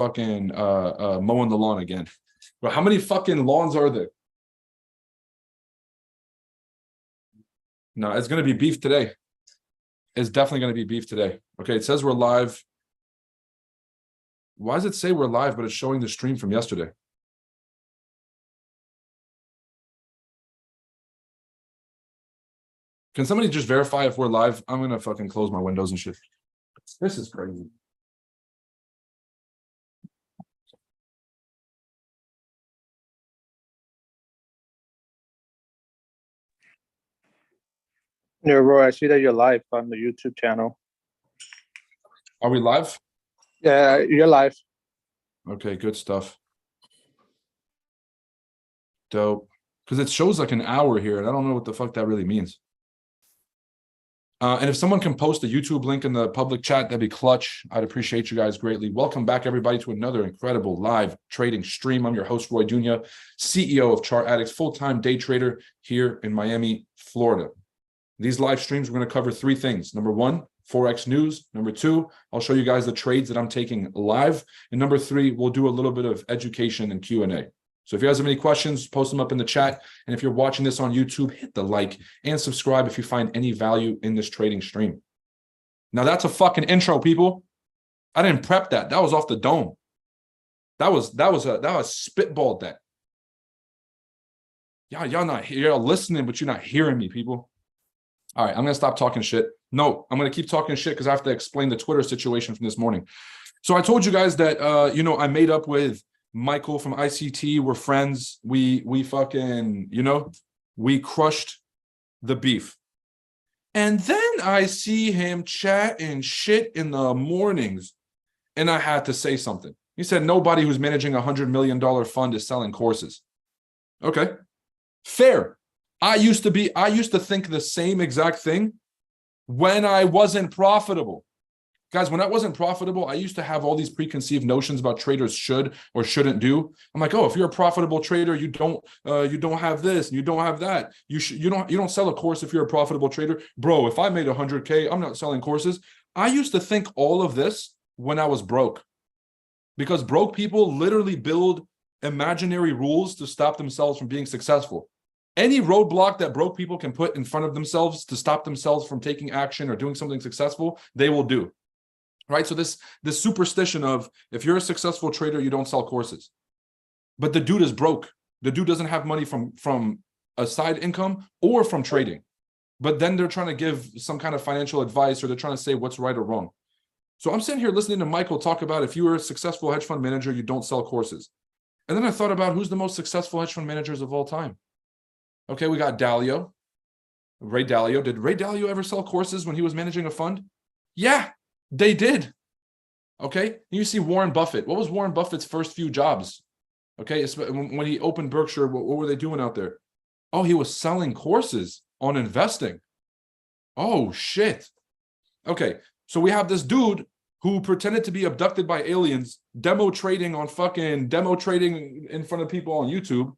fucking mowing the lawn again. But how many fucking lawns are there? No, it's gonna be beef today. It's definitely gonna be beef today. Okay, it says we're live. Why does it say we're live, but it's showing the stream from yesterday? Can somebody just verify if we're live? I'm gonna fucking close my windows and shit. This is crazy. Yeah, Roy, I see that you're live on the YouTube channel. Are we live? Yeah, you're live. Okay, good stuff. Dope. Because it shows like an hour here, and I don't know what the fuck that really means. And if someone can post a YouTube link in the public chat, that'd be clutch. I'd appreciate you guys greatly. Welcome back, everybody, to another incredible live trading stream. I'm your host, Roy Dunya, CEO of ChartAddicts, full-time day trader here in Miami, Florida. These live streams, we're going to cover three things. Number one, Forex news. Number two, I'll show you guys the trades that I'm taking live. And number three, we'll do a little bit of education and Q&A. So if you guys have any questions, post them up in the chat. And if you're watching this on YouTube, hit the like and subscribe if you find any value in this trading stream. Now that's a fucking intro, people. I didn't prep that. That was off the dome. That was spitballed that. Y'all not here. You're listening, but you're not hearing me, people. All right, I'm gonna stop talking shit. No, I'm gonna keep talking shit because I have to explain the Twitter situation from this morning. So I told you guys that I made up with Michael from ICT. We're friends. We fucking, we crushed the beef. And then I see him chatting shit in the mornings, and I had to say something. He said nobody who's managing $100 million fund is selling courses. Okay, fair. I used to think the same exact thing when I wasn't profitable. Guys, when I wasn't profitable, I used to have all these preconceived notions about traders should or shouldn't do. I'm like, oh, if you're a profitable trader, you don't have this and you don't have that. You don't sell a course if you're a profitable trader. Bro, if I made 100K, I'm not selling courses. I used to think all of this when I was broke, because broke people literally build imaginary rules to stop themselves from being successful. Any roadblock that broke people can put in front of themselves to stop themselves from taking action or doing something successful, they will do. Right? So this superstition of if you're a successful trader, you don't sell courses. But the dude is broke. The dude doesn't have money from a side income or from trading. But then they're trying to give some kind of financial advice, or they're trying to say what's right or wrong. So I'm sitting here listening to Michael talk about if you were a successful hedge fund manager, you don't sell courses. And then I thought about who's the most successful hedge fund managers of all time. Okay, we got Dalio, Ray Dalio. Did Ray Dalio ever sell courses when he was managing a fund? Yeah, they did. Okay, you see Warren Buffett. What was Warren Buffett's first few jobs? Okay, when he opened Berkshire, what were they doing out there? Oh, he was selling courses on investing. Oh, shit. Okay, so we have this dude who pretended to be abducted by aliens, demo trading in front of people on YouTube.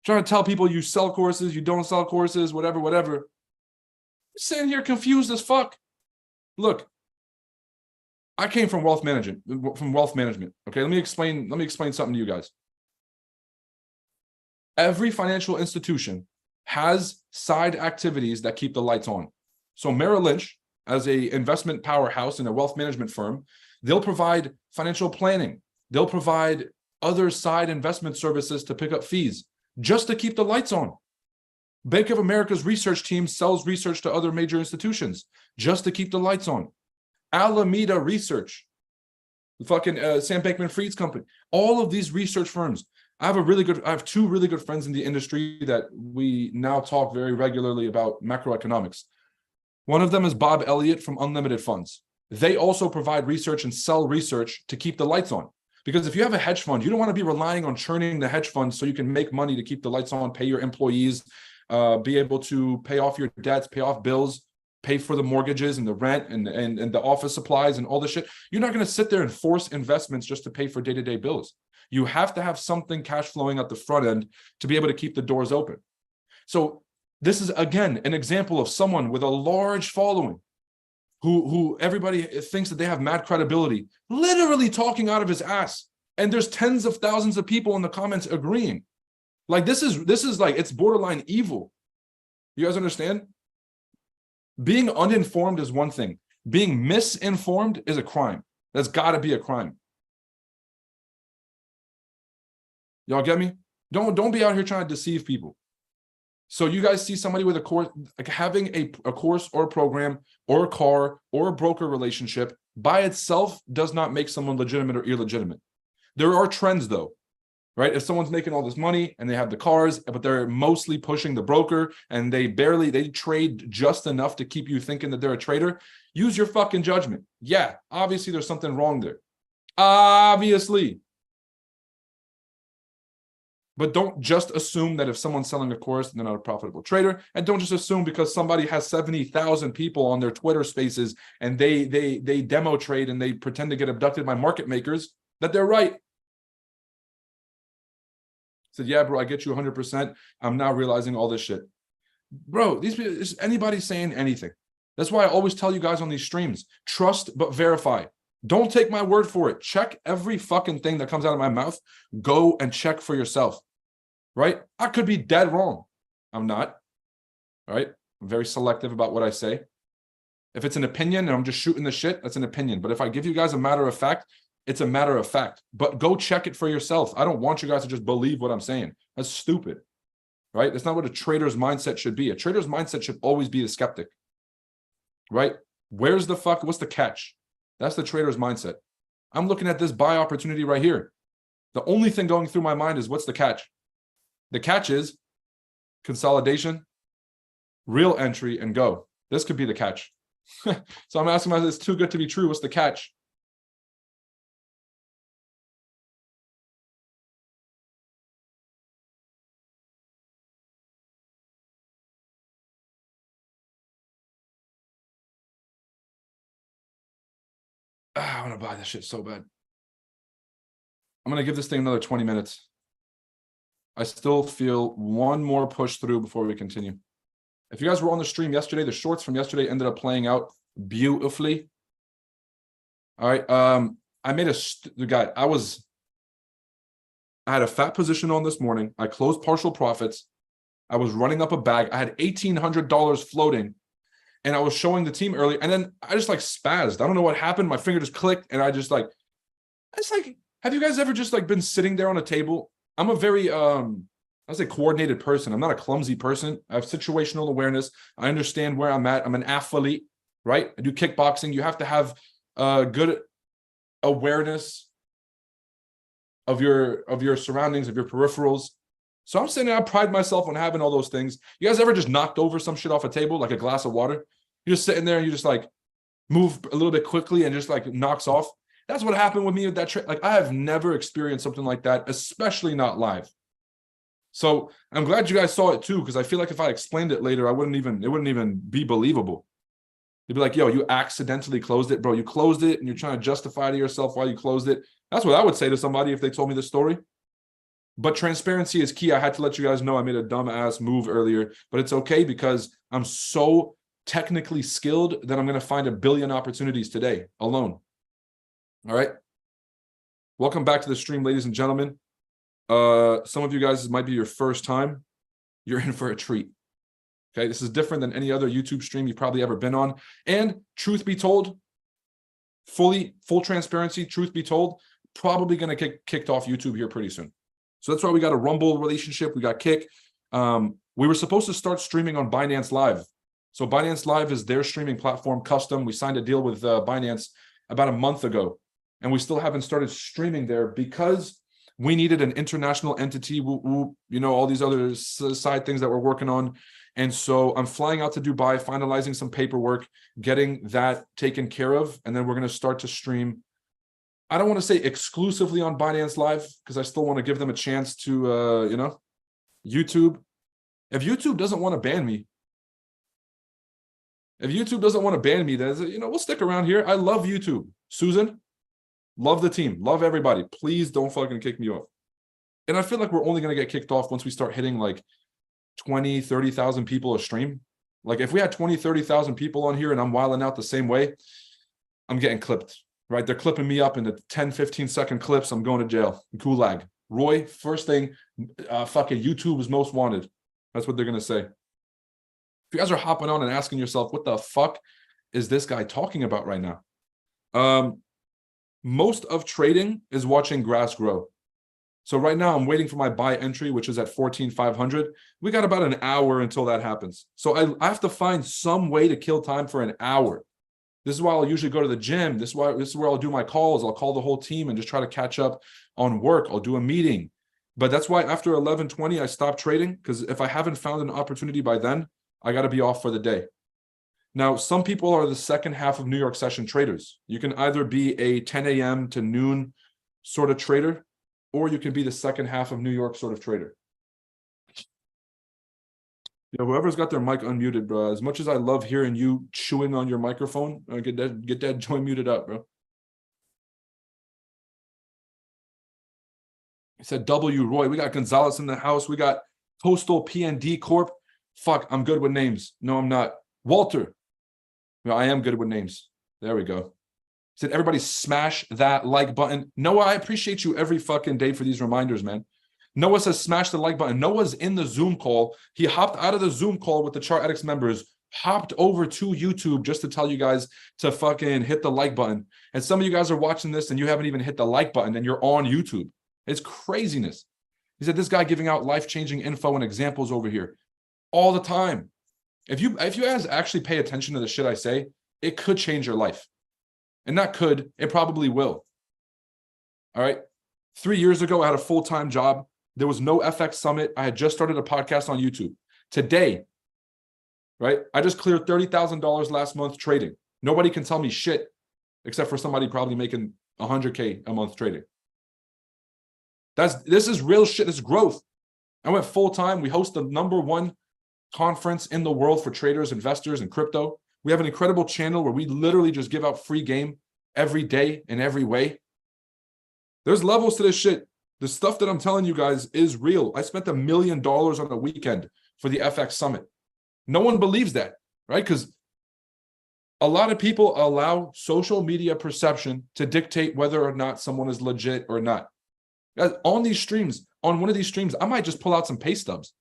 Trying to tell people you sell courses, you don't sell courses, whatever. Sitting here confused as fuck. Look, I came from wealth management. Okay, let me explain something to you guys. Every financial institution has side activities that keep the lights on. So Merrill Lynch, as a investment powerhouse and a wealth management firm, they'll provide financial planning. They'll provide other side investment services to pick up fees, just to keep the lights on. Bank of America's research team sells research to other major institutions just to keep the lights on. Alameda Research, the fucking Sam Bankman-Fried's company, all of these research firms. I have two really good friends in the industry that we now talk very regularly about macroeconomics. One of them is Bob Elliott from Unlimited Funds. They also provide research and sell research to keep the lights on. Because if you have a hedge fund, you don't want to be relying on churning the hedge fund so you can make money to keep the lights on, pay your employees, be able to pay off your debts, pay off bills, pay for the mortgages and the rent and the office supplies and all this shit. You're not going to sit there and force investments just to pay for day-to-day bills. You have to have something cash flowing at the front end to be able to keep the doors open. So this is, again, an example of someone with a large following who everybody thinks that they have mad credibility, literally talking out of his ass. And there's tens of thousands of people in the comments agreeing. Like this is like, it's borderline evil. You guys understand? Being uninformed is one thing. Being misinformed is a crime. That's got to be a crime. Y'all get me? Don't be out here trying to deceive people. So you guys see somebody with a course, like having a course or a program or a car or a broker relationship by itself does not make someone legitimate or illegitimate. There are trends though, right? If someone's making all this money and they have the cars, but they're mostly pushing the broker and they trade just enough to keep you thinking that they're a trader, use your fucking judgment. Yeah, obviously there's something wrong there. Obviously. But don't just assume that if someone's selling a course, they're not a profitable trader. And don't just assume because somebody has 70,000 people on their Twitter spaces and they demo trade and they pretend to get abducted by market makers that they're right. Said, yeah, bro, I get you 100%. I'm now realizing all this shit. Bro, these people, is anybody saying anything? That's why I always tell you guys on these streams, trust but verify. Don't take my word for it. Check every fucking thing that comes out of my mouth. Go and check for yourself, right? I could be dead wrong. I'm not, all right? I'm very selective about what I say. If it's an opinion and I'm just shooting the shit, that's an opinion. But if I give you guys a matter of fact, it's a matter of fact. But go check it for yourself. I don't want you guys to just believe what I'm saying. That's stupid, right? That's not what a trader's mindset should be. A trader's mindset should always be a skeptic, right? What's the catch? That's the trader's mindset. I'm looking at this buy opportunity right here. The only thing going through my mind is what's the catch? The catch is consolidation, real entry, and go. This could be the catch. So I'm asking myself, it's too good to be true. What's the catch? I want to buy this shit so bad. I'm going to give this thing another 20 minutes. I still feel one more push through before we continue. If you guys were on the stream yesterday, the shorts from yesterday ended up playing out beautifully. All right. I made I had a fat position on this morning. I closed partial profits. I was running up a bag. I had $1,800 floating. And I was showing the team early, and then I just like spazzed. I don't know what happened. My finger just clicked, and have you guys ever just like been sitting there on a table? I'm a very, coordinated person. I'm not a clumsy person. I have situational awareness. I understand where I'm at. I'm an athlete, right? I do kickboxing. You have to have good awareness of your surroundings, of your peripherals. So I'm saying I pride myself on having all those things. You guys ever just knocked over some shit off a table, like a glass of water? You're just sitting there and you just like move a little bit quickly and just like knocks off. That's what happened with me with that trade. Like I have never experienced something like that, especially not live. So I'm glad you guys saw it too, because I feel like if I explained it later, it wouldn't even be believable. They'd be like, yo, you accidentally closed it, bro. You closed it and you're trying to justify to yourself why you closed it. That's what I would say to somebody if they told me this story. But transparency is key. I had to let you guys know I made a dumb ass move earlier, but it's okay because I'm so technically skilled that I'm going to find a billion opportunities today alone. All right. Welcome back to the stream, ladies and gentlemen. Some of you guys, this might be your first time. You're in for a treat. Okay. This is different than any other YouTube stream you've probably ever been on. And truth be told, full transparency, truth be told, probably going to get kicked off YouTube here pretty soon. So that's why we got a Rumble relationship. We got Kick. We were supposed to start streaming on Binance Live. So Binance Live is their streaming platform, custom. We signed a deal with Binance about a month ago, and we still haven't started streaming there because we needed an international entity, you know, all these other side things that we're working on. And so I'm flying out to Dubai, finalizing some paperwork, getting that taken care of, and then we're going to start to stream. I don't want to say exclusively on Binance Live because I still want to give them a chance to, YouTube. If YouTube doesn't want to ban me, then, we'll stick around here. I love YouTube. Susan, love the team. Love everybody. Please don't fucking kick me off. And I feel like we're only going to get kicked off once we start hitting like 20, 30,000 people a stream. Like if we had 20, 30,000 people on here and I'm wilding out the same way, I'm getting clipped, right? They're clipping me up into 10, 15-second clips. I'm going to jail. Gulag. Roy, first thing, fucking YouTube is most wanted. That's what they're going to say. If you guys are hopping on and asking yourself, what the fuck is this guy talking about right now? Most of trading is watching grass grow. So right now I'm waiting for my buy entry, which is at 14,500. We got about an hour until that happens. So I have to find some way to kill time for an hour. This is why I'll usually go to the gym. This is where I'll do my calls. I'll call the whole team and just try to catch up on work. I'll do a meeting. But that's why after 11:20, I stopped trading, because if I haven't found an opportunity by then, I got to be off for the day. Now, some people are the second half of New York session traders. You can either be a 10 a.m. to noon sort of trader, or you can be the second half of New York sort of trader. Yeah, whoever's got their mic unmuted, bro. As much as I love hearing you chewing on your microphone, get that joint muted up, bro. He said W. Roy. We got Gonzalez in the house. We got Postal PND Corp. Fuck, I'm good with names. No, I'm not. Walter. No, I am good with names. There we go. He said, everybody smash that like button. Noah, I appreciate you every fucking day for these reminders, man. Noah says, smash the like button. Noah's in the Zoom call. He hopped out of the Zoom call with the ChartAddicts members, hopped over to YouTube just to tell you guys to fucking hit the like button. And some of you guys are watching this and you haven't even hit the like button and you're on YouTube. It's craziness. He said, this guy giving out life-changing info and examples over here all the time. If you guys actually pay attention to the shit I say, it could change your life. And that could, it probably will. All right. 3 years ago, I had a full-time job. There was no FX Summit. I had just started a podcast on YouTube. Today, right, I just cleared $30,000 last month trading. Nobody can tell me shit except for somebody probably making 100K a month trading. This is real shit. This is growth. I went full-time. We host the #1 conference in the world for traders, investors, and crypto. We have an incredible channel where we literally just give out free game every day in every way. There's levels to this shit. The stuff that I'm telling you guys is real. I spent $1 million on a weekend for the FX Summit. No one believes that, right? Because a lot of people allow social media perception to dictate whether or not someone is legit or not. On these streams, on one of these streams, I might just pull out some pay stubs,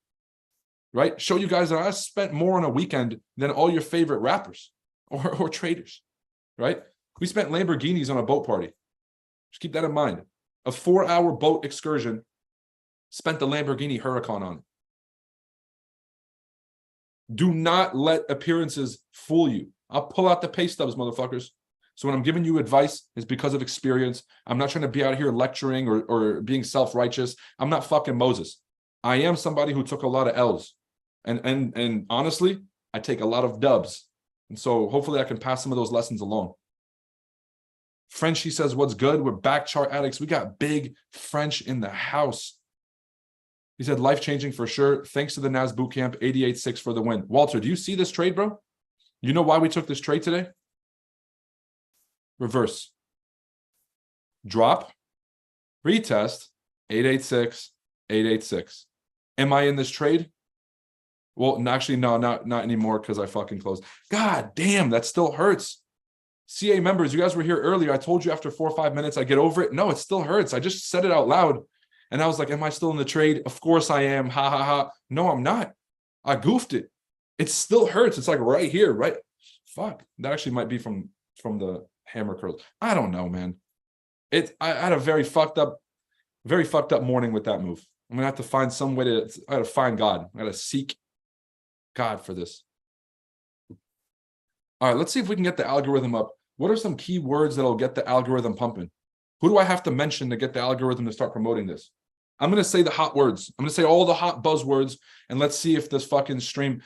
right? Show you guys that I spent more on a weekend than all your favorite rappers or traders, right? We spent Lamborghinis on a boat party. Just keep that in mind. A 4-hour boat excursion, spent the Lamborghini Huracan on it. Do not let appearances fool you. I'll pull out the pay stubs, motherfuckers. So when I'm giving you advice, it's because of experience. I'm not trying to be out here lecturing or being self-righteous. I'm not fucking Moses. I am somebody who took a lot of L's. And honestly, I take a lot of dubs. And so hopefully I can pass some of those lessons along. Frenchie says, what's good? We're back, Chart Addicts. We got big French in the house. He said, life-changing for sure. Thanks to the Nas Bootcamp, 88.6 for the win. Walter, do you see this trade, bro? You know why we took this trade today? Reverse. Drop. Retest. 886. 886. Am I in this trade? Well, actually, no, not anymore because I fucking closed. God damn, that still hurts. CA members, you guys were here earlier. I told you after 4 or 5 minutes, I get over it. No, it still hurts. I just said it out loud. And I was like, am I still in the trade? Of course I am. Ha, ha, ha. No, I'm not. I goofed it. It still hurts. It's like right here, right? Fuck. That actually might be from the hammer curls. I don't know, man. I had a very fucked up morning with that move. I'm gonna have to find some way I gotta find God. I gotta seek God for this. All right, let's see if we can get the algorithm up. What are some key words that'll get the algorithm pumping? Who do I have to mention to get the algorithm to start promoting this? I'm going to say the hot words. I'm going to say all the hot buzzwords, and let's see if this fucking stream...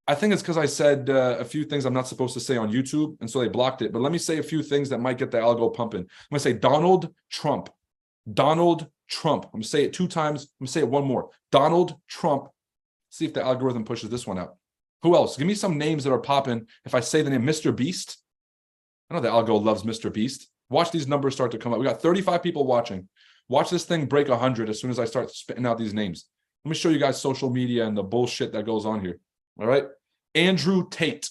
I think it's because I said a few things I'm not supposed to say on YouTube, and so they blocked it. But let me say a few things that might get the algo pumping. I'm going to say Donald Trump. Donald Trump. I'm going to say it 2 times. I'm going to say it one more. Donald Trump. See if the algorithm pushes this one out. Who else? Give me some names that are popping. If I say the name Mr. Beast, I know the algo loves Mr. Beast. Watch these numbers start to come up. We got 35 people watching. Watch this thing break 100 as soon as I start spitting out these names. Let me show you guys social media and the bullshit that goes on here. All right. Andrew Tate.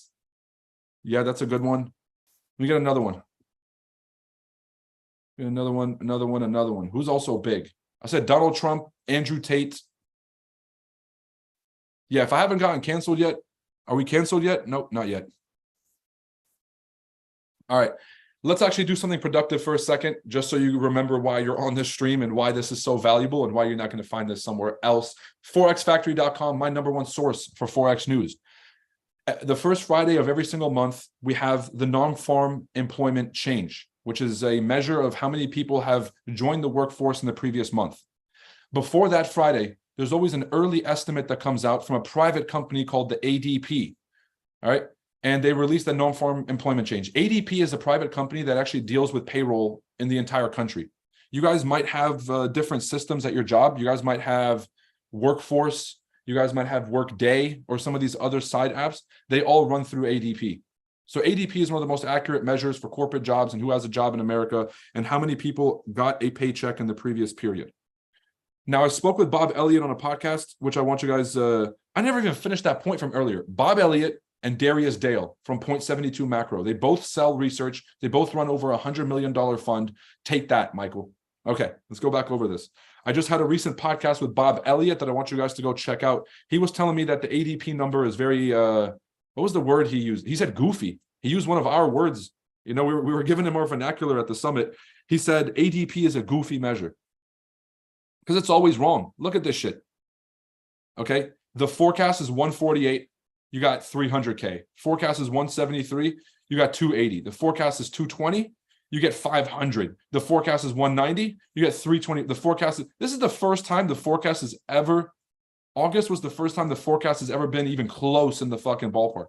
Yeah, that's a good one. We get another one. Another one. Who's also big? I said Donald Trump, Andrew Tate. Yeah, if I haven't gotten canceled yet, are we canceled yet? Nope, not yet. All right, let's actually do something productive for a second, just so you remember why you're on this stream and why this is so valuable and why you're not going to find this somewhere else. ForexFactory.com, my #1 source for Forex news. The first Friday of every single month, we have the non-farm employment change, which is a measure of how many people have joined the workforce in the previous month. Before that Friday, there's always an early estimate that comes out from a private company called the ADP. All right. And they released the non-farm employment change. ADP is a private company that actually deals with payroll in the entire country. You guys might have different systems at your job. You guys might have Workforce. You guys might have Workday or some of these other side apps. They all run through ADP. So ADP is one of the most accurate measures for corporate jobs and who has a job in America and how many people got a paycheck in the previous period. Now, I spoke with Bob Elliott on a podcast, which I want you guys, I never even finished that point from earlier. Bob Elliott and Darius Dale from Point 72 Macro. They both sell research. They both run over $100 million fund. Take that, Michael. Okay, let's go back over this. I just had a recent podcast with Bob Elliott that I want you guys to go check out. He was telling me that the ADP number is very, what was the word he used? He said goofy. He used one of our words. You know, we were giving him our vernacular at the summit. He said ADP is a goofy measure because it's always wrong. Look at this shit. Okay, the forecast is 148. You got 300K. Forecast is 173. You got 280. The forecast is 220. You get 500. The forecast is 190. You get 320. The forecast is, this is the first time the forecast has ever, August was the first time the forecast has ever been even close in the fucking ballpark.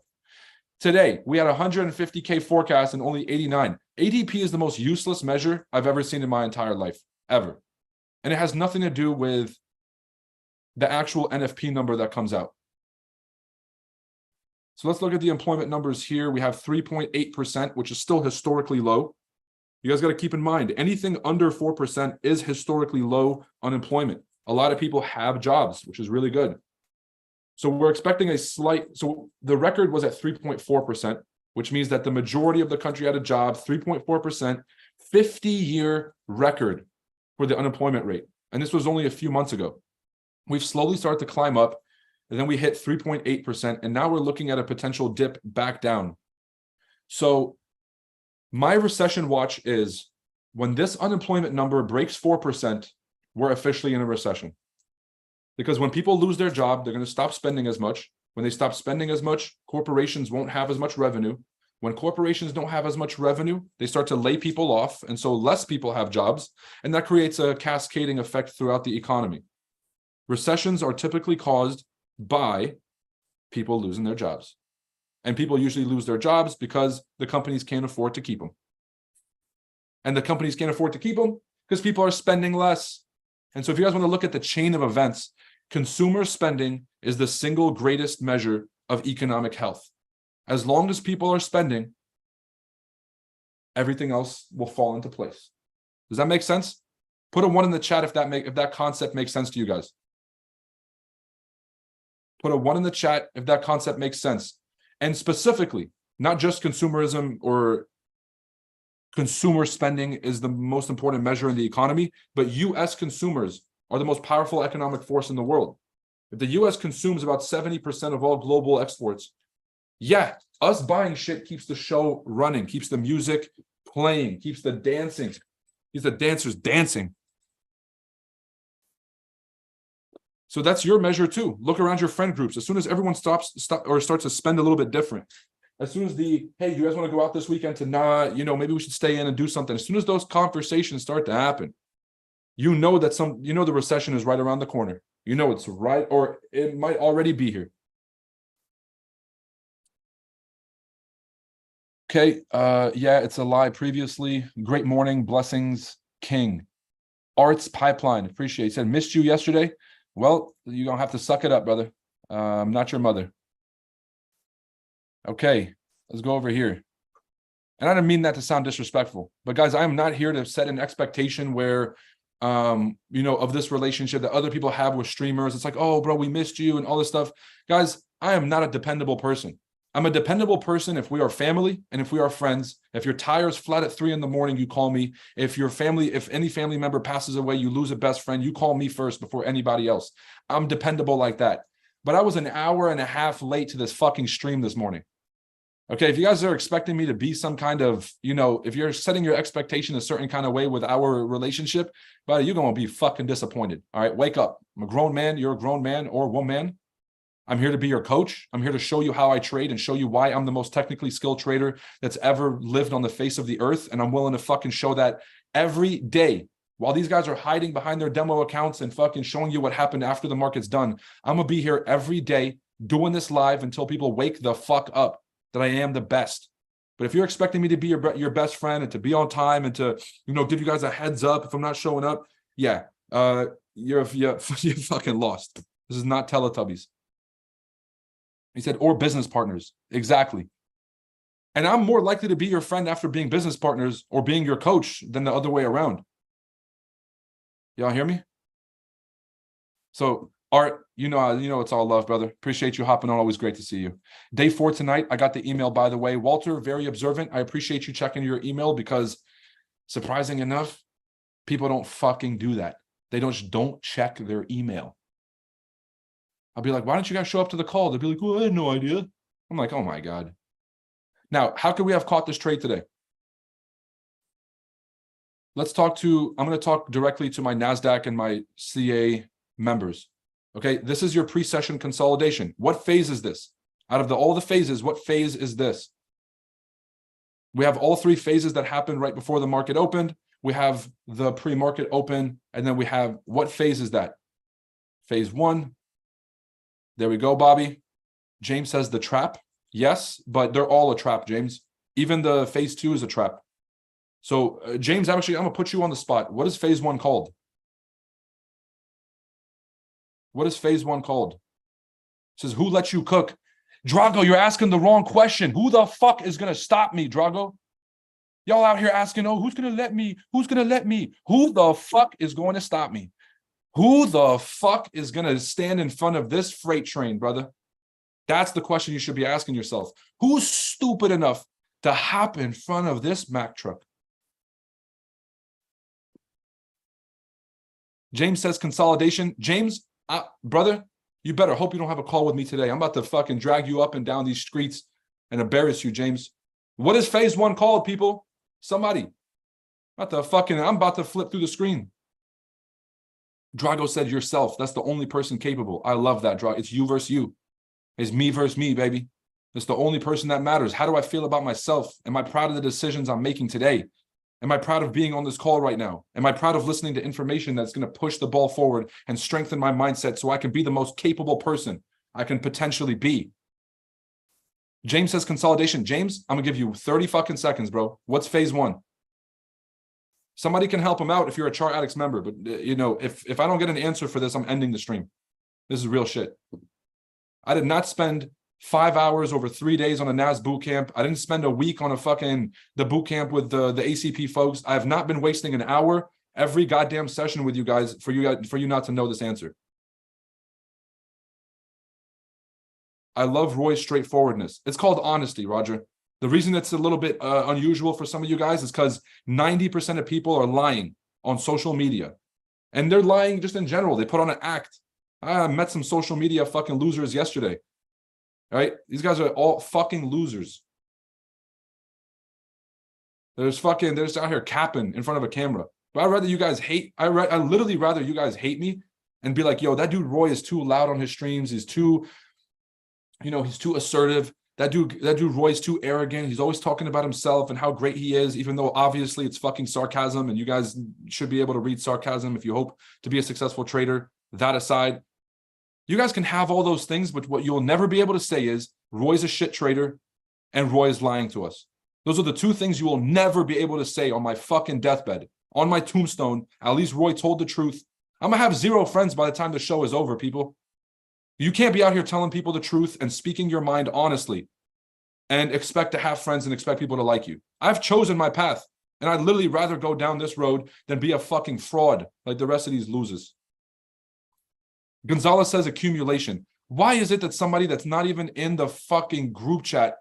Today, we had 150K forecast and only 89. ADP is the most useless measure I've ever seen in my entire life, ever. And it has nothing to do with the actual NFP number that comes out. So let's look at the employment numbers here. We have 3.8%, which is still historically low. You guys got to keep in mind, anything under 4% is historically low unemployment. A lot of people have jobs, which is really good. So we're expecting a slight, so the record was at 3.4%, which means that the majority of the country had a job, 3.4%, 50-year record for the unemployment rate. And this was only a few months ago. We've slowly started to climb up, and then we hit 3.8%, and now we're looking at a potential dip back down. So my recession watch is when this unemployment number breaks 4%, we're officially in a recession. Because when people lose their job, they're going to stop spending as much. When they stop spending as much, corporations won't have as much revenue. When corporations don't have as much revenue, they start to lay people off, and so less people have jobs, and that creates a cascading effect throughout the economy. Recessions are typically caused by people losing their jobs. And people usually lose their jobs because the companies can't afford to keep them. And the companies can't afford to keep them because people are spending less. And so if you guys want to look at the chain of events, consumer spending is the single greatest measure of economic health. As long as people are spending, everything else will fall into place. Does that make sense? Put a 1 in the chat if that concept makes sense to you guys. Put a 1 in the chat if that concept makes sense. And specifically, not just consumerism or consumer spending is the most important measure in the economy, but US consumers are the most powerful economic force in the world. If the US consumes about 70% of all global exports, yeah, us buying shit keeps the show running, keeps the music playing, keeps the dancing, keeps the dancers dancing. So that's your measure too. Look around your friend groups. As soon as everyone starts to spend a little bit different, as soon as hey, you guys want to go out this weekend to maybe we should stay in and do something. As soon as those conversations start to happen, you know that the recession is right around the corner. You know it's right, or it might already be here. Okay, yeah, it's a lie previously. Great morning, blessings, King. Arts Pipeline, appreciate it. Said, missed you yesterday. Well, you're going to have to suck it up, brother. I'm not your mother. Okay, let's go over here. And I didn't mean that to sound disrespectful, but guys, I am not here to set an expectation where, of this relationship that other people have with streamers. It's like, oh, bro, we missed you and all this stuff. Guys, I am not a dependable person. I'm a dependable person if we are family and if we are friends. If your tire's flat at 3 a.m, you call me. If any family member passes away, you lose a best friend, you call me first before anybody else. I'm dependable like that. But I was an hour and a half late to this fucking stream this morning. Okay, if you guys are expecting me to be some kind of, if you're setting your expectation a certain kind of way with our relationship, but you're going to be fucking disappointed. All right, wake up. I'm a grown man. You're a grown man or woman. I'm here to be your coach. I'm here to show you how I trade and show you why I'm the most technically skilled trader that's ever lived on the face of the earth. And I'm willing to fucking show that every day. While these guys are hiding behind their demo accounts and fucking showing you what happened after the market's done, I'm going to be here every day doing this live until people wake the fuck up that I am the best. But if you're expecting me to be your best friend and to be on time and to, give you guys a heads up if I'm not showing up, yeah, you're fucking lost. This is not Teletubbies. He said, or business partners. Exactly. And I'm more likely to be your friend after being business partners or being your coach than the other way around. Y'all hear me? So, Art, it's all love, brother. Appreciate you hopping on. Always great to see you. Day 4 tonight. I got the email, by the way. Walter, very observant. I appreciate you checking your email because, surprising enough, people don't fucking do that. They don't check their email. I'll be like, why don't you guys show up to the call? They'll be like, well, I had no idea. I'm like, oh my God. Now, how could we have caught this trade today? I'm going to talk directly to my NASDAQ and my CA members. Okay, this is your pre-session consolidation. What phase is this? Out of all the phases, what phase is this? We have all 3 phases that happened right before the market opened. We have the pre-market open, and then we have, what phase is that? Phase 1. There we go, Bobby. James says the trap. Yes, but they're all a trap, James. Even the phase 2 is a trap. So, James, actually, I'm going to put you on the spot. What is phase 1 called? What is phase 1 called? It says, who let you cook? Drago, you're asking the wrong question. Who the fuck is going to stop me, Drago? Y'all out here asking, oh, who's going to let me? Who's going to let me? Who the fuck is going to stop me? Who the fuck is going to stand in front of this freight train, brother? That's the question you should be asking yourself. Who's stupid enough to hop in front of this Mack truck? James says consolidation. James, brother, you better hope you don't have a call with me today. I'm about to fucking drag you up and down these streets and embarrass you, James. What is phase 1 called, people? Somebody. I'm about to flip through the screen. Drago said yourself. That's the only person capable. I love that, Drago. It's you versus you. It's me versus me, baby. It's the only person that matters. How do I feel about myself? Am I proud of the decisions I'm making today? Am I proud of being on this call right now? Am I proud of listening to information that's going to push the ball forward and strengthen my mindset so I can be the most capable person I can potentially be? James says consolidation. James, I'm going to give you 30 fucking seconds, bro. What's phase 1? Somebody can help him out if you're a ChartAddicts member. But, if I don't get an answer for this, I'm ending the stream. This is real shit. I did not spend 5 hours over 3 days on a NAS boot camp. I didn't spend a week on the boot camp with the ACP folks. I have not been wasting an hour every goddamn session with you guys for you not to know this answer. I love Roy's straightforwardness. It's called honesty, Roger. The reason it's a little bit unusual for some of you guys is because 90% of people are lying on social media. And they're lying just in general. They put on an act. I met some social media fucking losers yesterday. Right? These guys are all fucking losers. They're just out here capping in front of a camera. But I'd rather you guys hate. I literally rather you guys hate me and be like, yo, that dude Roy is too loud on his streams. He's too, he's too assertive. That dude Roy's too arrogant. He's always talking about himself and how great he is, even though obviously it's fucking sarcasm, and you guys should be able to read sarcasm if you hope to be a successful trader. That aside, you guys can have all those things, but what you'll never be able to say is Roy's a shit trader and Roy is lying to us. Those are the 2 things you will never be able to say on my fucking deathbed. On my tombstone, at least Roy told the truth. I'm going to have 0 friends by the time the show is over, people. You can't be out here telling people the truth and speaking your mind honestly and expect to have friends and expect people to like you. I've chosen my path, and I'd literally rather go down this road than be a fucking fraud like the rest of these losers. Gonzalez says accumulation. Why is it that somebody that's not even in the fucking group chat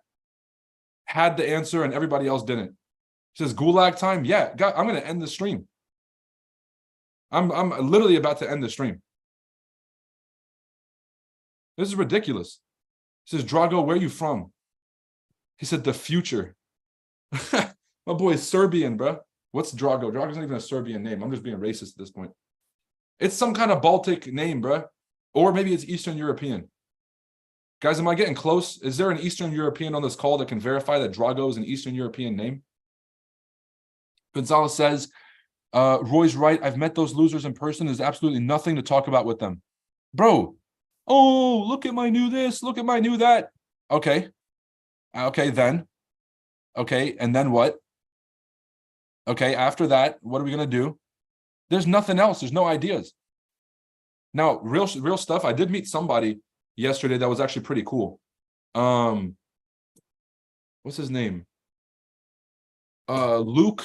had the answer and everybody else didn't? It says gulag time. Yeah, God, I'm going to end the stream. I'm literally about to end the stream. This is ridiculous. It says, Drago, where are you from? He said, the future. My boy is Serbian, bro. What's Drago? Drago's not even a Serbian name. I'm just being racist at this point. It's some kind of Baltic name, bro. Or maybe it's Eastern European. Guys, am I getting close? Is there an Eastern European on this call that can verify that Drago is an Eastern European name? Gonzalez says, Roy's right. I've met those losers in person. There's absolutely nothing to talk about with them. Bro, oh, look at my new this. Look at my new that. Okay. Okay, then. Okay, and then what? Okay, after that, what are we going to do? There's nothing else. There's no ideas. Now, real stuff. I did meet somebody yesterday that was actually pretty cool. What's his name? Luke,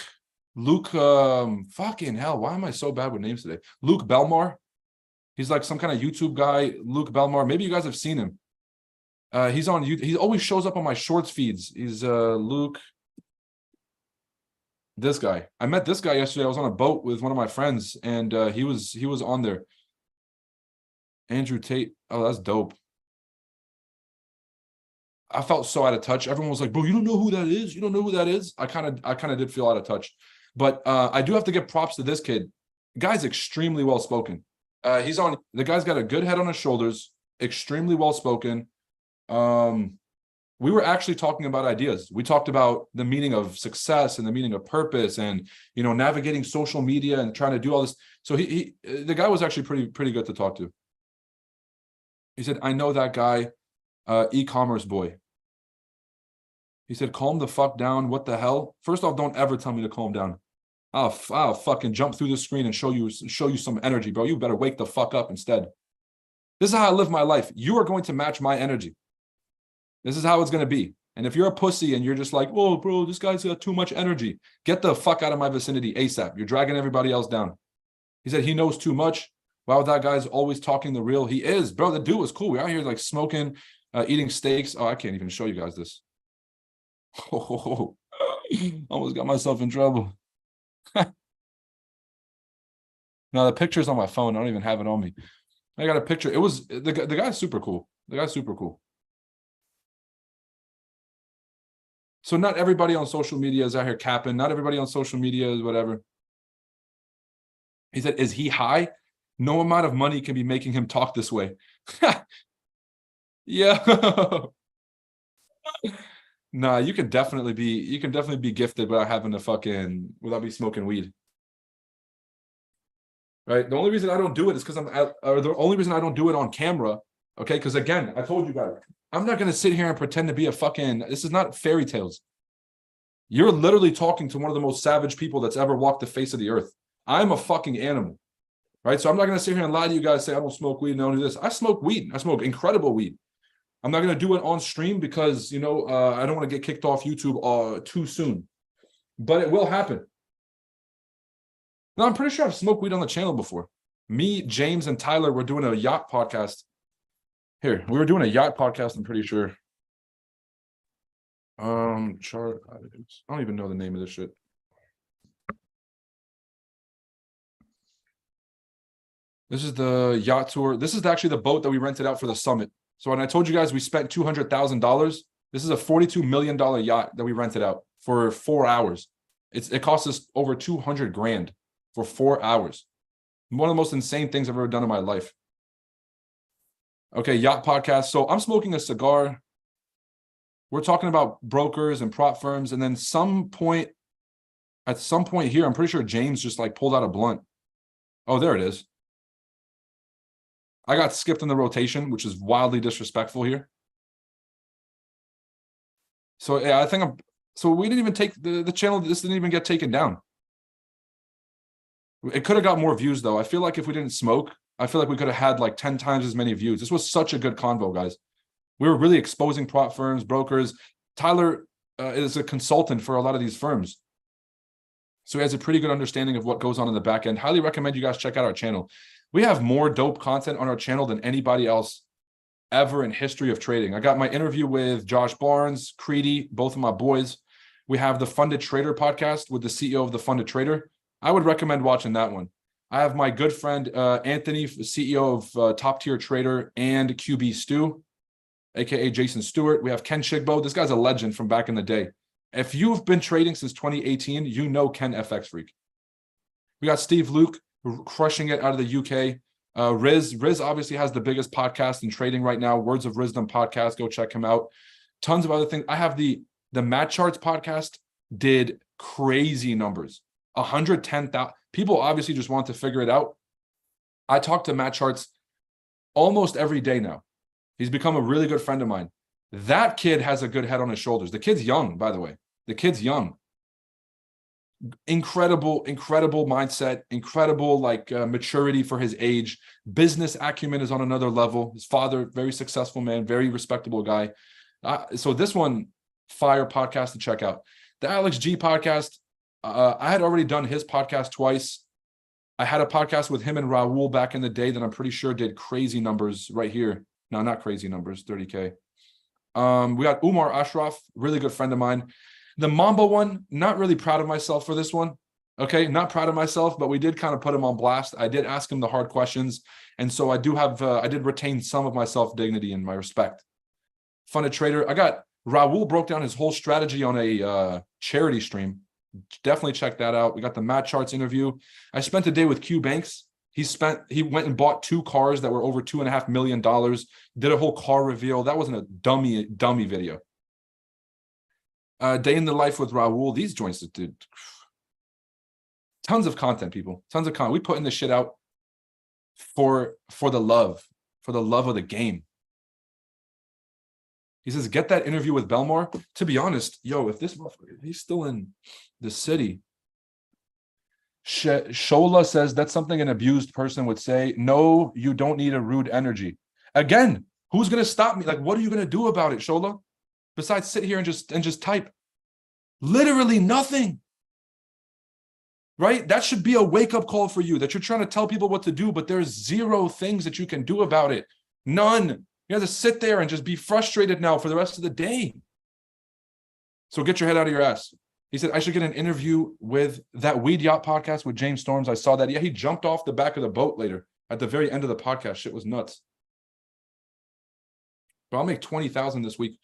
fucking hell, why am I so bad with names today? Luke Belmar. He's like some kind of YouTube guy, Luke Belmar. Maybe you guys have seen him. He's on YouTube. He always shows up on my shorts feeds. He's Luke. This guy. I met this guy yesterday. I was on a boat with one of my friends, and he was on there. Andrew Tate. Oh, that's dope. I felt so out of touch. Everyone was like, bro, you don't know who that is? You don't know who that is? I kind of did feel out of touch. But I do have to give props to this kid. Guy's extremely well spoken. The guy's got a good head on his shoulders, extremely well spoken. We were actually talking about ideas. We talked about the meaning of success and the meaning of purpose and, you know, navigating social media and trying to do all this. So the guy was actually pretty good to talk to. He said, I know that guy, e-commerce boy. He said, calm the fuck down. What the hell? First off, don't ever tell me to calm down. I'll fucking jump through the screen and show you some energy, bro. You better wake the fuck up instead. This is how I live my life. You are going to match my energy. This is how it's going to be. And if you're a pussy and you're just like, whoa, bro, this guy's got too much energy, get the fuck out of my vicinity ASAP. You're dragging everybody else down. He said he knows too much. Wow, that guy's always talking the real. He is, bro. The dude was cool. We're out here like smoking, eating steaks. Oh, I can't even show you guys this. Oh, almost got myself in trouble. No, the picture's on my phone. I don't even have it on me. I got a picture. It was the guy's super cool. The guy's super cool. So not everybody on social media is out here capping. Not everybody on social media is whatever. He said, is he high? No amount of money can be making him talk this way. Yeah. Nah, you can definitely be gifted without without me smoking weed. Right? The only reason I don't do it is because the only reason I don't do it on camera, okay? Because again, I told you guys, I'm not going to sit here and pretend to be this is not fairy tales. You're literally talking to one of the most savage people that's ever walked the face of the earth. I'm a fucking animal, right? So I'm not going to sit here and lie to you guys, say I don't smoke weed and I don't do this. I smoke weed. I smoke incredible weed. I'm not going to do it on stream because, you know, I don't want to get kicked off YouTube too soon. But it will happen. No, I'm pretty sure I've smoked weed on the channel before. Me, James, and Tyler were doing a yacht podcast. We were doing a yacht podcast, I'm pretty sure. ChartAddicts. I don't even know the name of this shit. This is the yacht tour. This is actually the boat that we rented out for the summit. So when I told you guys we spent $200,000, this is a $42 million yacht that we rented out for 4 hours. It cost us over 200 grand for 4 hours. One of the most insane things I've ever done in my life. Okay, yacht podcast. So I'm smoking a cigar. We're talking about brokers and prop firms. And then at some point here, I'm pretty sure James just like pulled out a blunt. Oh, there it is. I got skipped in the rotation, which is wildly disrespectful here. So yeah, so we didn't even take the channel. This didn't even get taken down. It could have got more views though. I feel like if we didn't smoke, I feel like we could have had like 10 times as many views. This was such a good convo, guys. We were really exposing prop firms, brokers. Tyler is a consultant for a lot of these firms. So he has a pretty good understanding of what goes on in the back end. Highly recommend you guys check out our channel. We have more dope content on our channel than anybody else ever in history of trading. I got my interview with Josh Barnes, Creedy, both of my boys. We have the Funded Trader podcast with the CEO of the Funded Trader. I would recommend watching that one. I have my good friend Anthony, CEO of Top Tier Trader and QB Stew, aka Jason Stewart. We have Ken Chigbo. This guy's a legend from back in the day. If you've been trading since 2018, you know Ken FX Freak. We got Steve Luke crushing it out of the UK. Riz obviously has the biggest podcast in trading right now, Words of Wisdom podcast. Go check him out. Tons of other things. I have the Matt Charts podcast, did crazy numbers. 110,000. People obviously just want to figure it out. I talk to Matt Charts almost every day now. He's become a really good friend of mine. That kid has a good head on his shoulders. The kid's young, by the way. The kid's young. Incredible mindset, incredible maturity for his age. Business acumen is on another level. His father, very successful man, very respectable guy. So this one, fire podcast to check out. The Alex G podcast, I had already done his podcast twice. I had a podcast with him and Raul back in the day that I'm pretty sure did crazy numbers right here. No, not crazy numbers, 30K. We got Umar Ashraf, really good friend of mine. The Mamba one, not really proud of myself for this one. Okay, not proud of myself, but we did kind of put him on blast. I did ask him the hard questions. And so I did retain some of my self-dignity and my respect. Funded Trader. I got Raul broke down his whole strategy on a charity stream. Definitely check that out. We got the Matt Charts interview. I spent a day with Q Banks. He went and bought 2 cars that were over $2.5 million. Did a whole car reveal. That wasn't a dummy video. Day in the life with Raul. These joints, dude. Tons of content, people. Tons of content. We putting this shit out for the love of the game. He says, get that interview with Belmar. To be honest, if this motherfucker, he's still in the city. Shola says that's something an abused person would say. No, you don't need a rude energy. Again, who's going to stop me? What are you going to do about it, Shola? Besides sit here and just type. Literally nothing. Right? That should be a wake-up call for you, that you're trying to tell people what to do, but there's 0 things that you can do about it. None. You have to sit there and just be frustrated now for the rest of the day. So get your head out of your ass. He said, I should get an interview with that Weed Yacht podcast with James Storms. I saw that. Yeah, he jumped off the back of the boat later at the very end of the podcast. Shit was nuts. But I'll make 20,000 this week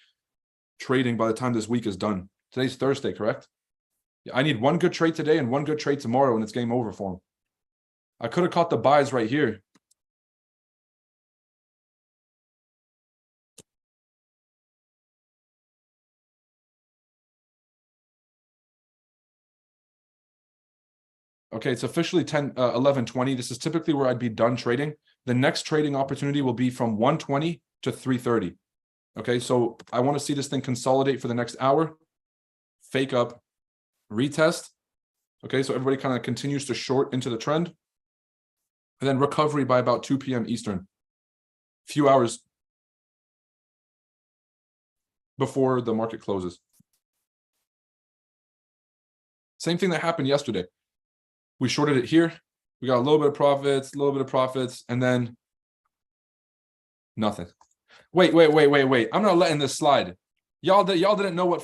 trading by the time this week is done. Today's Thursday, correct? Yeah, I need 1 good trade today and 1 good trade tomorrow, and it's game over for him. I could have caught the buys right here. Okay, it's officially 11:20. This is typically where I'd be done trading. The next trading opportunity will be from 1:20 to 3:30. Okay, so I want to see this thing consolidate for the next hour. Fake up, retest. Okay, so everybody kind of continues to short into the trend. And then recovery by about 2 p.m. Eastern. Few hours before the market closes. Same thing that happened yesterday. We shorted it here. We got a little bit of profits, and then nothing. Wait. I'm not letting this slide. Y'all didn't know what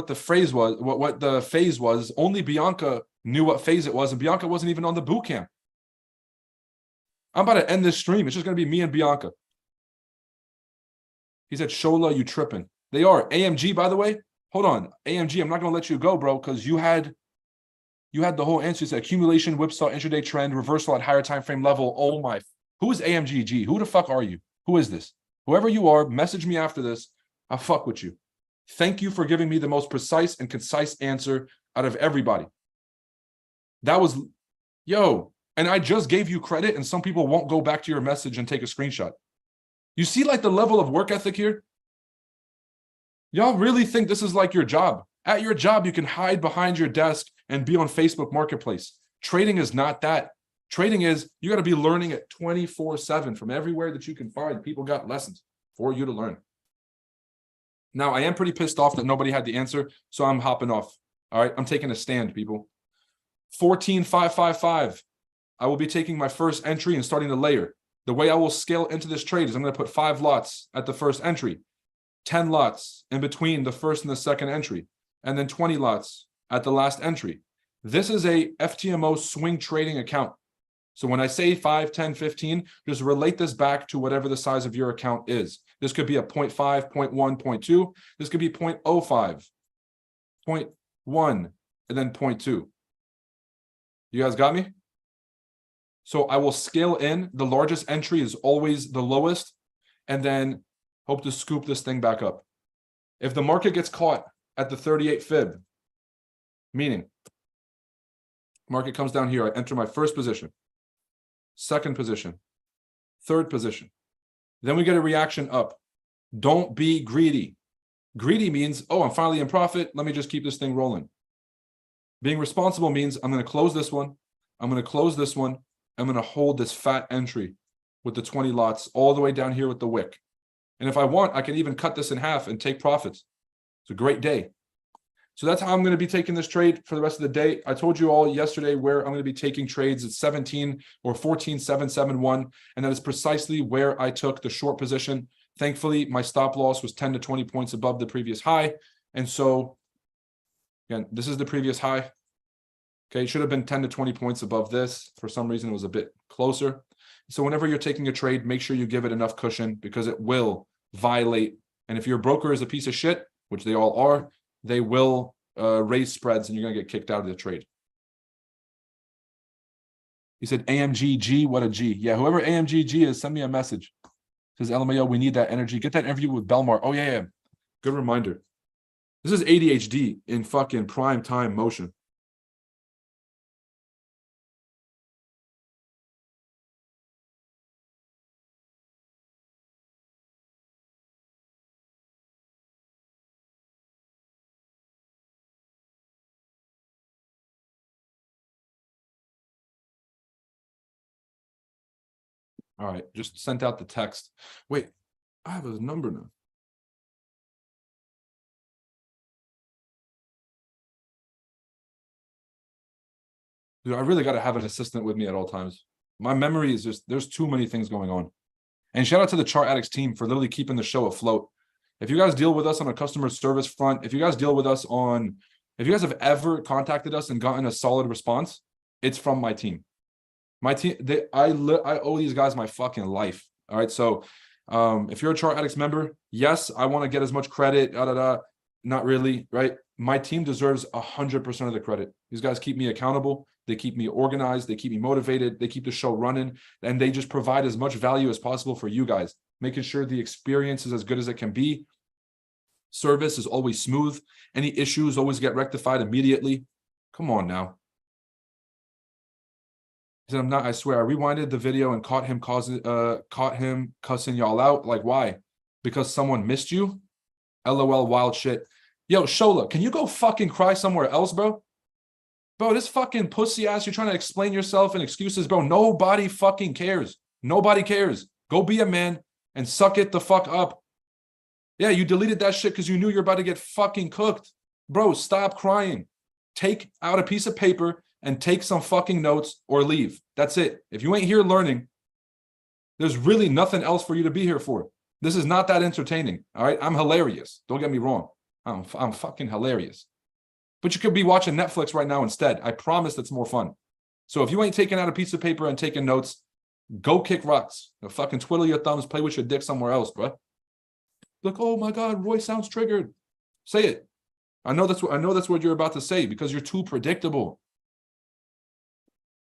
the phrase was, what the phase was. Only Bianca knew what phase it was, and Bianca wasn't even on the boot camp. I'm about to end this stream. It's just gonna be me and Bianca. He said, Shola, you tripping. They are. AMG, by the way. Hold on. AMG, I'm not gonna let you go, bro, because you had the whole answer. You said accumulation, whipsaw, intraday trend, reversal at higher time frame level. Oh my. Who is AMGG? Who the fuck are you? Who is this? Whoever you are, message me after this. I'll fuck with you. Thank you for giving me the most precise and concise answer out of everybody. That was, and I just gave you credit, and some people won't go back to your message and take a screenshot. You see the level of work ethic here? Y'all really think this is like your job? At your job, you can hide behind your desk and be on Facebook Marketplace. Trading is not that. Trading is, you got to be learning it 24/7 from everywhere that you can find. People got lessons for you to learn. Now, I am pretty pissed off that nobody had the answer, so I'm hopping off. All right, I'm taking a stand, people. 14,555. I will be taking my first entry and starting to layer. The way I will scale into this trade is I'm going to put 5 lots at the first entry, 10 lots in between the first and the second entry, and then 20 lots at the last entry. This is a FTMO swing trading account. So when I say 5, 10, 15, just relate this back to whatever the size of your account is. This could be a 0.5, 0.1, 0.2. This could be 0.05, 0.1, and then 0.2. You guys got me? So I will scale in. The largest entry is always the lowest, and then hope to scoop this thing back up. If the market gets caught at the 38 fib, meaning market comes down here, I enter my first position, second position, third position. Then we get a reaction up. Don't be greedy. Greedy means, oh, I'm finally in profit. Let me just keep this thing rolling. Being responsible means I'm going to close this one. I'm going to close this one. I'm going to hold this fat entry with the 20 lots all the way down here with the wick. And if I want, I can even cut this in half and take profits. It's a great day. So that's how I'm going to be taking this trade for the rest of the day. I told you all yesterday where I'm going to be taking trades at 17 or 14,771. And that is precisely where I took the short position. Thankfully, my stop loss was 10 to 20 points above the previous high. And so, again, this is the previous high. Okay, it should have been 10 to 20 points above this. For some reason, it was a bit closer. So whenever you're taking a trade, make sure you give it enough cushion because it will violate. And if your broker is a piece of shit, which they all are, they will raise spreads and you're going to get kicked out of the trade. He said, AMGG, what a G. Yeah, whoever AMGG is, send me a message. Says LMAO, we need that energy. Get that interview with Belmar. Oh, yeah. Good reminder. This is ADHD in fucking prime time motion. All right, just sent out the text. Wait, I have his number now. Dude, I really got to have an assistant with me at all times. My memory is just, there's too many things going on. And shout out to the ChartAddicts team for literally keeping the show afloat. If you guys deal with us on a customer service front, if you guys deal with us on, if you guys have ever contacted us and gotten a solid response, it's from my team. My team, I owe these guys my fucking life. All right. So if you're a ChartAddicts member, yes, I want to get as much credit. Not really, right? My team deserves 100% of the credit. These guys keep me accountable. They keep me organized. They keep me motivated. They keep the show running. And they just provide as much value as possible for you guys, making sure the experience is as good as it can be. Service is always smooth. Any issues always get rectified immediately. Come on now. He said, I'm not, I swear, I rewinded the video and caught him cussing y'all out. Like, why? Because someone missed you? LOL, wild shit. Yo, Shola, can you go fucking cry somewhere else, bro? Bro, this fucking pussy ass, you're trying to explain yourself and excuses, bro. Nobody fucking cares. Nobody cares. Go be a man and suck it the fuck up. Yeah, you deleted that shit because you knew you're about to get fucking cooked. Bro, stop crying. Take out a piece of paper and take some fucking notes or leave. That's it. If you ain't here learning, there's really nothing else for you to be here for. This is not that entertaining, all right? I'm hilarious. Don't get me wrong. I'm fucking hilarious. But you could be watching Netflix right now instead. I promise that's more fun. So if you ain't taking out a piece of paper and taking notes, go kick rocks. Fucking twiddle your thumbs, play with your dick somewhere else, bro. Look, oh my God, Roy sounds triggered. Say it. I know that's what you're about to say because you're too predictable.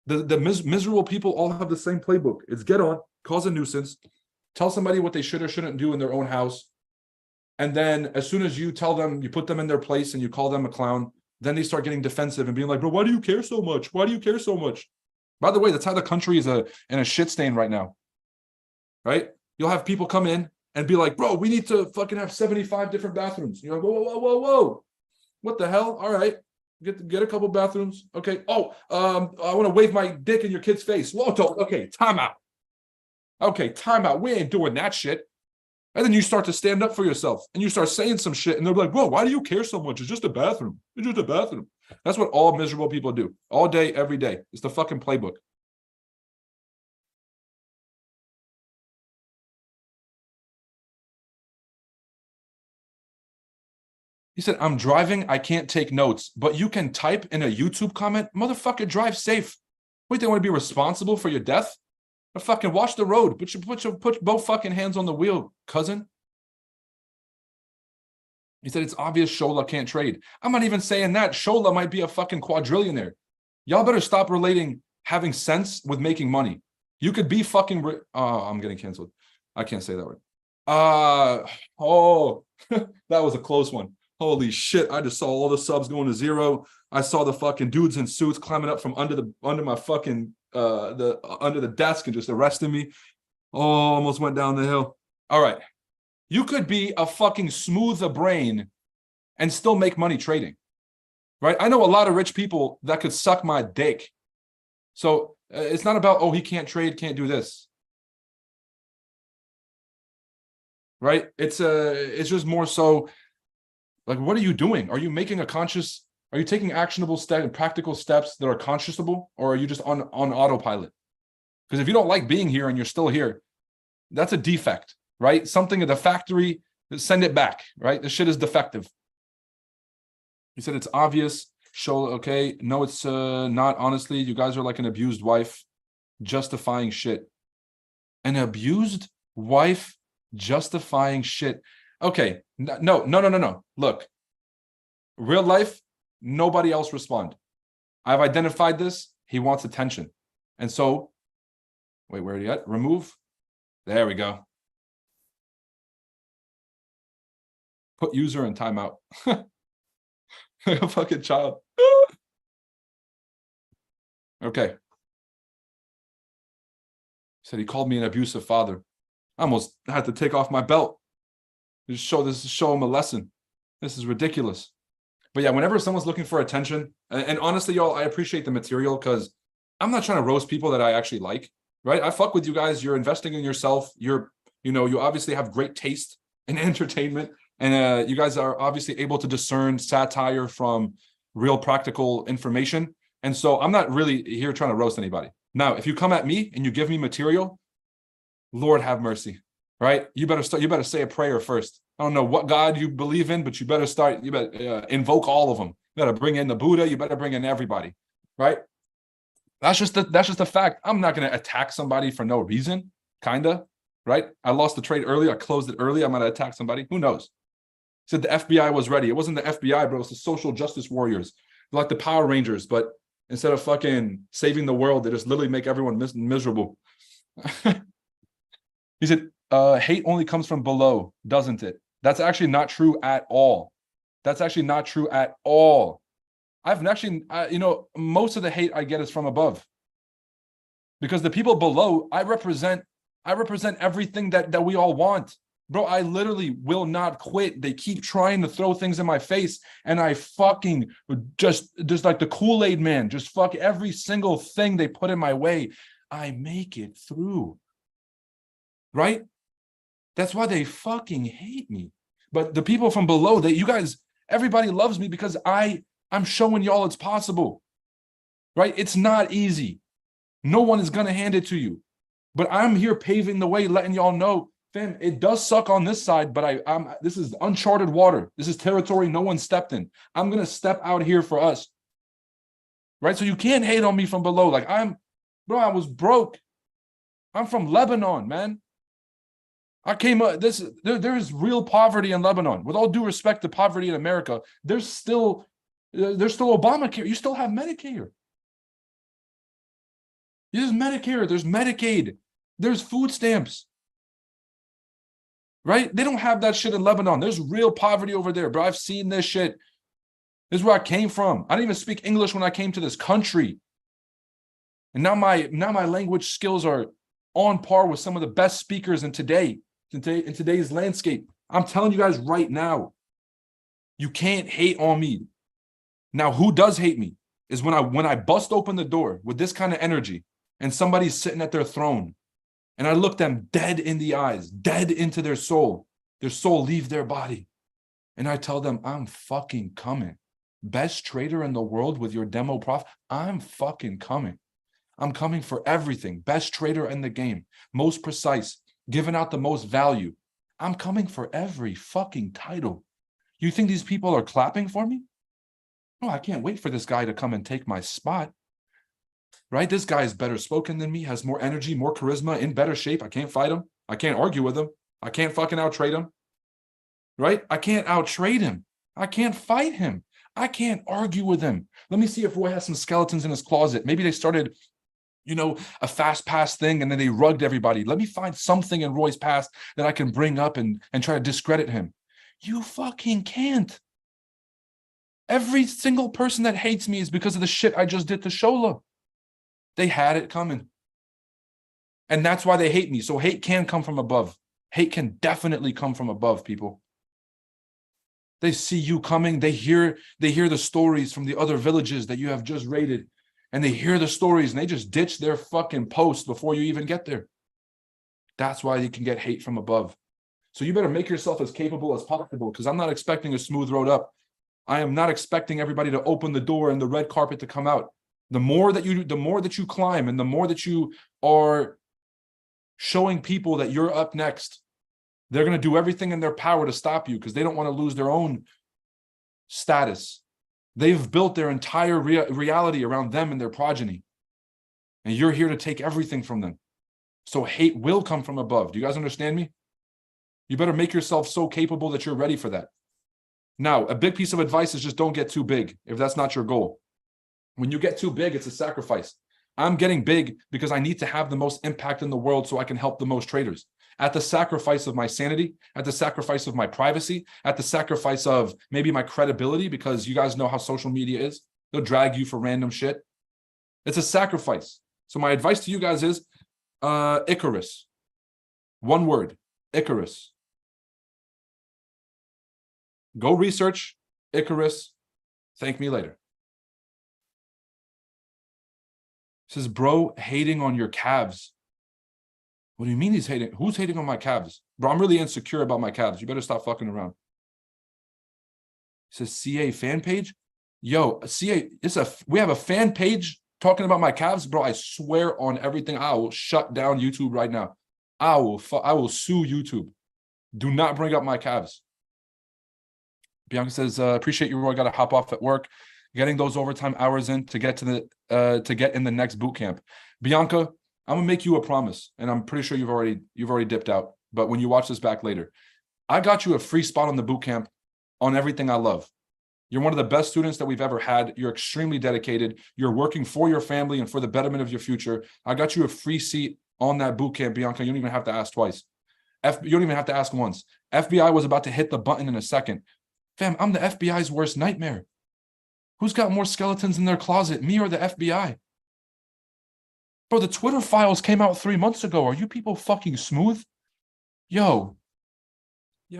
The miserable people all have the same playbook. It's get on, cause a nuisance, tell somebody what they should or shouldn't do in their own house. And then as soon as you tell them, you put them in their place and you call them a clown, then they start getting defensive and being like, bro, why do you care so much? Why do you care so much? By the way, that's how the country is in a shit stain right now, right? You'll have people come in and be like, bro, we need to fucking have 75 different bathrooms. You're like, whoa. What the hell? All right. Get a couple bathrooms. Okay. Oh, I want to wave my dick in your kid's face. Whoa, okay, time out. Okay, time out. We ain't doing that shit. And then you start to stand up for yourself and you start saying some shit and they're like, bro, why do you care so much? It's just a bathroom. It's just a bathroom. That's what all miserable people do all day, every day. It's the fucking playbook. He said, I'm driving, I can't take notes, but you can type in a YouTube comment, motherfucker, drive safe. Wait, they want to be responsible for your death? Or fucking watch the road. Put both fucking hands on the wheel, cousin. He said, it's obvious Shola can't trade. I'm not even saying that. Shola might be a fucking quadrillionaire. Y'all better stop relating having sense with making money. You could be fucking... I'm getting canceled. I can't say that word. That was a close one. Holy shit, I just saw all the subs going to zero. I saw the fucking dudes in suits climbing up from under my fucking under the desk and just arresting me. Oh, almost went down the hill. All right. You could be a fucking smoother brain and still make money trading. Right? I know a lot of rich people that could suck my dick. So it's not about, oh, he can't trade, can't do this. Right? It's just more so like, what are you doing? Are you making a conscious, are you taking actionable practical steps that are conscionable, or are you just on autopilot? Because if you don't like being here and you're still here, that's a defect, right? Something at the factory, send it back, right? The shit is defective. He said it's obvious. Show, okay. No, it's not. Honestly, you guys are like an abused wife justifying shit. An abused wife justifying shit. Okay. No. Look, real life, nobody else respond. I've identified this. He wants attention. And so, wait, where are you at? Remove. There we go. Put user in timeout. Like a fucking child. Okay. Said he called me an abusive father. I almost had to take off my belt. Just show him a lesson. This is ridiculous. But yeah, whenever someone's looking for attention, and honestly, y'all, I appreciate the material because I'm not trying to roast people that I actually like, right? I fuck with you guys. You're investing in yourself. You obviously have great taste in entertainment. And you guys are obviously able to discern satire from real practical information. And so I'm not really here trying to roast anybody. Now, if you come at me and you give me material, Lord have mercy, right? You better say a prayer first. I don't know what God you believe in, but you better invoke all of them. You better bring in the Buddha. You better bring in everybody, right? That's just a fact. I'm not going to attack somebody for no reason, kinda, right? I lost the trade early. I closed it early. I'm going to attack somebody. Who knows? Said the FBI was ready. It wasn't the FBI, bro. It's the social justice warriors. They're like the Power Rangers, but instead of fucking saving the world, they just literally make everyone miserable. He said, hate only comes from below, doesn't it? That's actually not true at all. That's actually not true at all. I've actually, most of the hate I get is from above. Because the people below, I represent everything that we all want. Bro, I literally will not quit. They keep trying to throw things in my face, and I fucking just like the Kool-Aid man, just fuck every single thing they put in my way. I make it through. Right? That's why they fucking hate me. But the people from below, everybody loves me because I'm showing y'all it's possible. Right? It's not easy. No one is gonna hand it to you. But I'm here paving the way, letting y'all know, fam, it does suck on this side, but this is uncharted water. This is territory no one stepped in. I'm gonna step out here for us. Right? So you can't hate on me from below. Like I was broke. I'm from Lebanon, man. I came up, there's real poverty in Lebanon. With all due respect to poverty in America, there's still Obamacare. You still have Medicare. There's Medicare, there's Medicaid, there's food stamps. Right? They don't have that shit in Lebanon. There's real poverty over there, bro. I've seen this shit. This is where I came from. I didn't even speak English when I came to this country. And now my language skills are on par with some of the best speakers in today's landscape. I'm telling you guys right now, you can't hate on me. Now, who does hate me is when I bust open the door with this kind of energy and somebody's sitting at their throne and I look them dead in the eyes, dead into their soul leave their body. And I tell them, I'm fucking coming. Best trader in the world with your demo prof, I'm fucking coming. I'm coming for everything. Best trader in the game, most precise, giving out the most value. I'm coming for every fucking title. You think these people are clapping for me? Oh, I can't wait for this guy to come and take my spot. Right? This guy is better spoken than me, has more energy, more charisma, in better shape. I can't fight him. I can't argue with him. I can't fucking out-trade him. Right? I can't out-trade him. I can't fight him. I can't argue with him. Let me see if Roy has some skeletons in his closet. Maybe they started, a fast pass thing and then they rugged everybody. Let me find something in Roy's past that I can bring up and try to discredit him. You fucking can't. Every single person that hates me is because of the shit I just did to Shola. They had it coming. And that's why they hate me. So hate can come from above. Hate can definitely come from above, people. They see you coming. They hear the stories from the other villages that you have just raided. And they hear the stories and they just ditch their fucking post before you even get there. That's why you can get hate from above. So you better make yourself as capable as possible, because I'm not expecting a smooth road up. I am not expecting everybody to open the door and the red carpet to come out. The more that you climb and the more that you are showing people that you're up next, they're going to do everything in their power to stop you because they don't want to lose their own status. They've built their entire reality around them and their progeny. And you're here to take everything from them. So hate will come from above. Do you guys understand me? You better make yourself so capable that you're ready for that. Now, a big piece of advice is just don't get too big if that's not your goal. When you get too big, it's a sacrifice. I'm getting big because I need to have the most impact in the world so I can help the most traders. At the sacrifice of my sanity, at the sacrifice of my privacy, at the sacrifice of maybe my credibility, because you guys know how social media is. They'll drag you for random shit. It's a sacrifice. So my advice to you guys is Icarus. One word, Icarus. Go research Icarus. Thank me later. Says, bro, hating on your calves. What do you mean he's hating? Who's hating on my calves? Bro, I'm really insecure about my calves. You better stop fucking around. Says CA fan page. Yo, CA, we have a fan page talking about my calves. Bro, I swear on everything, I will shut down YouTube right now. I will sue YouTube. Do not bring up my calves. Bianca says, appreciate you, Roy. Got to hop off at work. Getting those overtime hours in to get in the next boot camp. Bianca, I'm gonna make you a promise, and I'm pretty sure you've already dipped out. But when you watch this back later, I got you a free spot on the boot camp on everything I love. You're one of the best students that we've ever had. You're extremely dedicated. You're working for your family and for the betterment of your future. I got you a free seat on that boot camp, Bianca. You don't even have to ask twice. You don't even have to ask once. FBI was about to hit the button in a second. Fam, I'm the FBI's worst nightmare. Who's got more skeletons in their closet, me or the FBI? Bro, the Twitter files came out 3 months ago. Are you people fucking smooth? Yo. Am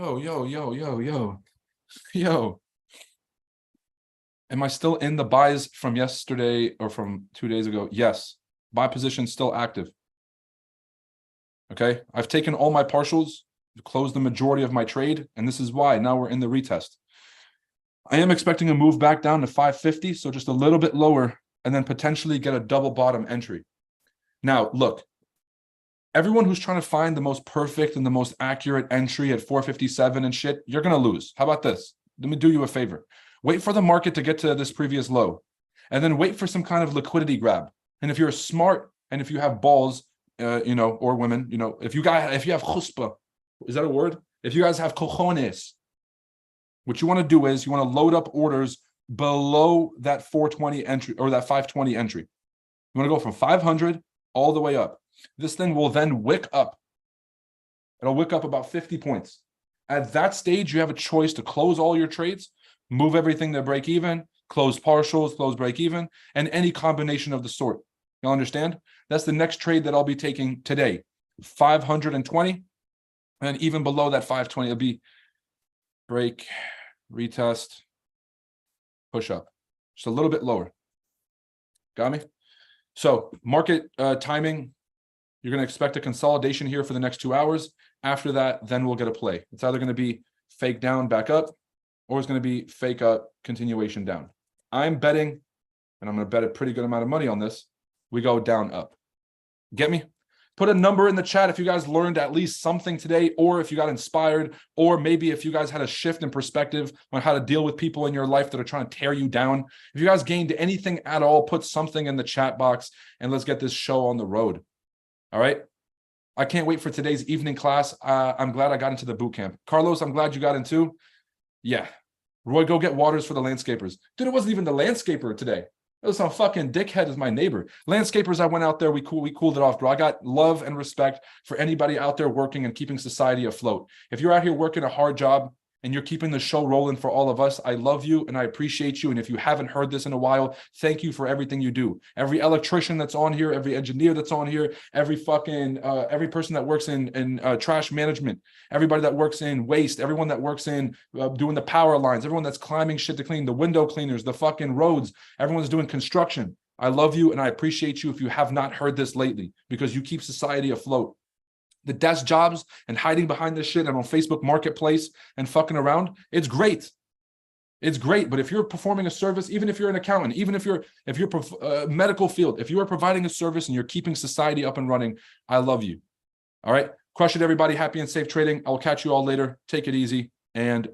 I still in the buys from yesterday or from 2 days ago? Yes. Buy position still active. Okay. I've taken all my partials, closed the majority of my trade, and this is why. Now we're in the retest. I am expecting a move back down to 550, so just a little bit lower, and then potentially get a double bottom entry. Now, look, everyone who's trying to find the most perfect and the most accurate entry at 457 and shit, you're going to lose. How about this? Let me do you a favor. Wait for the market to get to this previous low, and then wait for some kind of liquidity grab. And if you're smart and if you have balls, or women, if you have chutzpah, is that a word? If you guys have cojones, what you want to do is you want to load up orders below that 420 entry or that 520 entry. You want to go from 500 all the way up. This thing will then wick up. It'll wick up about 50 points. At that stage, you have a choice to close all your trades, move everything to break even, close partials, close break even, and any combination of the sort. Y'all understand? That's the next trade that I'll be taking today. 520, and even below that 520, it'll be break, retest, push up. Just a little bit lower. Got me? So market timing, you're going to expect a consolidation here for the next 2 hours. After that, then we'll get a play. It's either going to be fake down, back up, or it's going to be fake up, continuation down. I'm betting, and I'm going to bet a pretty good amount of money on this, we go down, up. Get me? Put a number in the chat if you guys learned at least something today, or if you got inspired, or maybe if you guys had a shift in perspective on how to deal with people in your life that are trying to tear you down. If you guys gained anything at all, put something in the chat box and let's get this show on the road. All right. I can't wait for today's evening class. I'm glad I got into the boot camp. Carlos, I'm glad you got into. Yeah. Roy, go get waters for the landscapers. Dude, it wasn't even the landscaper today. It was some fucking dickhead as my neighbor. Landscapers, I went out there, we cooled it off, bro. I got love and respect for anybody out there working and keeping society afloat. If you're out here working a hard job and you're keeping the show rolling for all of us, I love you and I appreciate you. And if you haven't heard this in a while, thank you for everything you do. Every electrician that's on here, every engineer that's on here, every person that works in trash management, everybody that works in waste, everyone that works in doing the power lines, everyone that's climbing shit to clean, the window cleaners, the fucking roads, everyone's doing construction. I love you and I appreciate you if you have not heard this lately, because you keep society afloat. The desk jobs and hiding behind this shit and on Facebook Marketplace and fucking around, it's great. It's great. But if you're performing a service, even if you're an accountant, even if you're medical field, if you are providing a service and you're keeping society up and running, I love you. All right. Crush it, everybody. Happy and safe trading. I will catch you all later. Take it easy and